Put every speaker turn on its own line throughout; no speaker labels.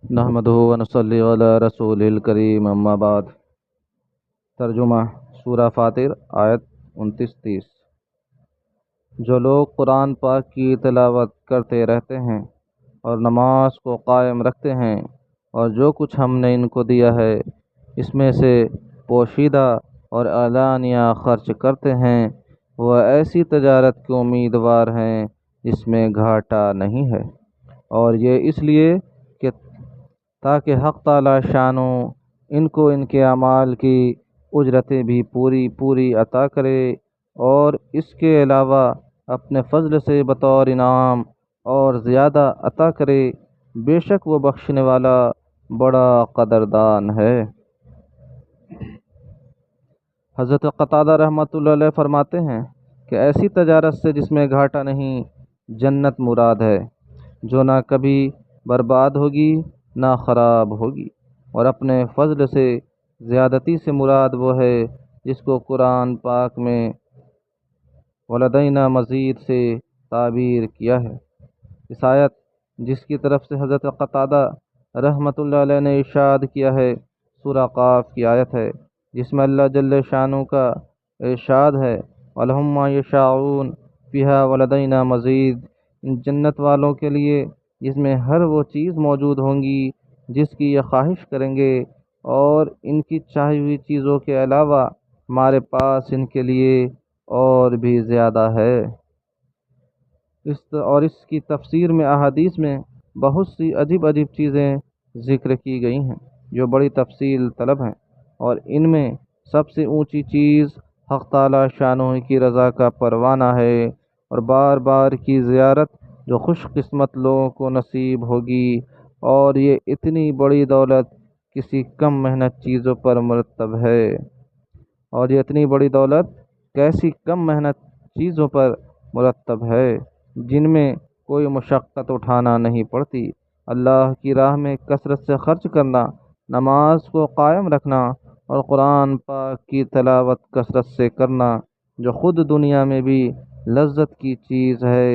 نحمدہ و نصلی علی رسول الکریم اما بعد۔ ترجمہ سورہ فاطر آیت 29-30۔ جو لوگ قرآن پاک کی تلاوت کرتے رہتے ہیں اور نماز کو قائم رکھتے ہیں اور جو کچھ ہم نے ان کو دیا ہے اس میں سے پوشیدہ اور اعلانیہ خرچ کرتے ہیں، وہ ایسی تجارت کے امیدوار ہیں جس میں گھاٹا نہیں ہے، اور یہ اس لیے کہ تاکہ حق تعالی شانو ان کو ان کے اعمال کی اجرتیں بھی پوری عطا کرے، اور اس کے علاوہ اپنے فضل سے بطور انعام اور زیادہ عطا کرے۔ بے شک وہ بخشنے والا بڑا قدردان ہے۔ حضرت قتادہ رحمۃ اللہ علیہ فرماتے ہیں کہ ایسی تجارت سے جس میں گھاٹا نہیں جنت مراد ہے، جو نہ کبھی برباد ہوگی نہ خراب ہوگی، اور اپنے فضل سے زیادتی سے مراد وہ ہے جس کو قرآن پاک میں ولدینا مزید سے تعبیر کیا ہے۔ اس آیت جس کی طرف سے حضرت قتادہ رحمۃ اللہ علیہ نے ارشاد کیا ہے سورہ قاف کی آیت ہے، جس میں اللہ جل شانہ کا ارشاد ہے وَلَهُم مَّا يَشَاءُونَ فِيهَا وَلَدَيْنَا مَزِيدٌ۔ ان جنت والوں کے لیے جس میں ہر وہ چیز موجود ہوں گی جس کی یہ خواہش کریں گے، اور ان کی چاہی ہوئی چیزوں کے علاوہ ہمارے پاس ان کے لیے اور بھی زیادہ ہے۔ اس کی تفسیر میں احادیث میں بہت سی عجیب چیزیں ذکر کی گئی ہیں جو بڑی تفصیل طلب ہیں، اور ان میں سب سے اونچی چیز حق تعالی شانہ کی رضا کا پروانہ ہے، اور بار بار کی زیارت جو خوش قسمت لوگوں کو نصیب ہوگی، اور یہ اتنی بڑی دولت کسی کم محنت چیزوں پر مرتب ہے، اور یہ اتنی بڑی دولت کیسی کم محنت چیزوں پر مرتب ہے جن میں کوئی مشقت اٹھانا نہیں پڑتی۔ اللہ کی راہ میں کثرت سے خرچ کرنا، نماز کو قائم رکھنا، اور قرآن پاک کی تلاوت کثرت سے کرنا، جو خود دنیا میں بھی لذت کی چیز ہے۔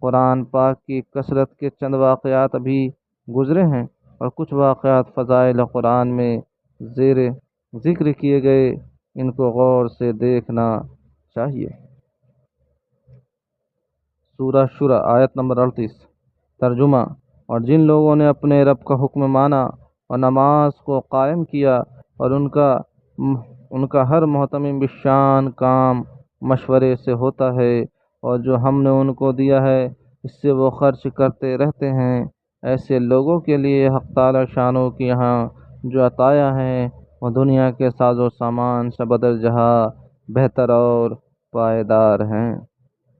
قرآن پاک کی کثرت کے چند واقعات ابھی گزرے ہیں، اور کچھ واقعات فضائل قرآن میں زیر ذکر کیے گئے، ان کو غور سے دیکھنا چاہیے۔ سورہ شورى آیت نمبر 38۔ ترجمہ: اور جن لوگوں نے اپنے رب کا حکم مانا اور نماز کو قائم کیا، اور ان کا ہر محتمم بالشان کام مشورے سے ہوتا ہے، اور جو ہم نے ان کو دیا ہے اس سے وہ خرچ کرتے رہتے ہیں، ایسے لوگوں کے لیے حق تعالی شانہ کے یہاں جو عطایا ہیں وہ دنیا کے ساز و سامان سے بدرجہ بہتر اور پائیدار ہیں۔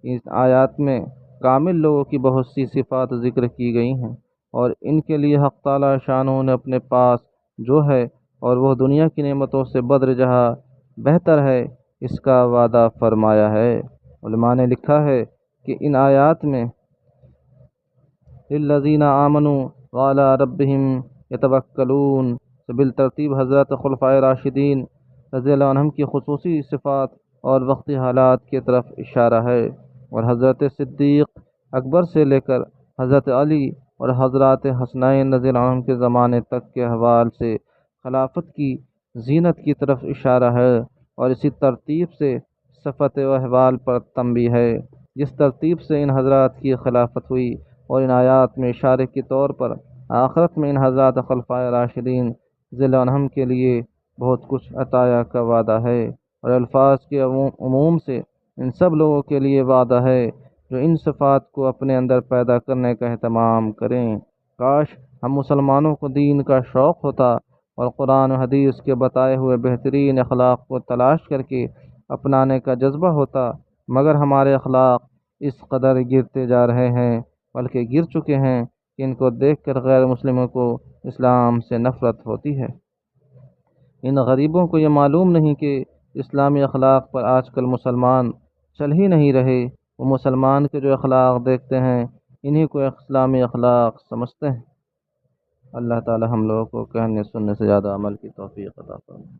اس آیات میں کامل لوگوں کی بہت سی صفات ذکر کی گئی ہیں، اور ان کے لیے حق تعالی شانہ نے اپنے پاس جو ہے اور وہ دنیا کی نعمتوں سے بدرجہ بہتر ہے اس کا وعدہ فرمایا ہے۔ علماء نے لکھا ہے کہ ان آیات میں للذین آمنوا وعلی ربہم یتوکلون سے بالترتیب حضرت خلفائے راشدین رضی اللہ عنہم کی خصوصی صفات اور وقتی حالات کی طرف اشارہ ہے، اور حضرت صدیق اکبر سے لے کر حضرت علی اور حضرات حسنین رضی اللہ عنہم کے زمانے تک کے احوال سے خلافت کی زینت کی طرف اشارہ ہے، اور اسی ترتیب سے صفت و احوال پر تنبیہ ہے جس ترتیب سے ان حضرات کی خلافت ہوئی، اور ان آیات میں اشارے کے طور پر آخرت میں ان حضرات خلفائے راشدین رضی اللہ عنہم کے لیے بہت کچھ عطایا کا وعدہ ہے، اور الفاظ کے عموم سے ان سب لوگوں کے لیے وعدہ ہے جو ان صفات کو اپنے اندر پیدا کرنے کا اہتمام کریں۔ کاش ہم مسلمانوں کو دین کا شوق ہوتا اور قرآن و حدیث کے بتائے ہوئے بہترین اخلاق کو تلاش کر کے اپنانے کا جذبہ ہوتا، مگر ہمارے اخلاق اس قدر گرتے جا رہے ہیں، بلکہ گر چکے ہیں کہ ان کو دیکھ کر غیر مسلموں کو اسلام سے نفرت ہوتی ہے۔ ان غریبوں کو یہ معلوم نہیں کہ اسلامی اخلاق پر آج کل مسلمان چل ہی نہیں رہے، وہ مسلمان کے جو اخلاق دیکھتے ہیں انہی کو اسلامی اخلاق سمجھتے ہیں۔ اللہ تعالی ہم لوگوں کو کہنے سننے سے زیادہ عمل کی توفیق عطا فرمائے۔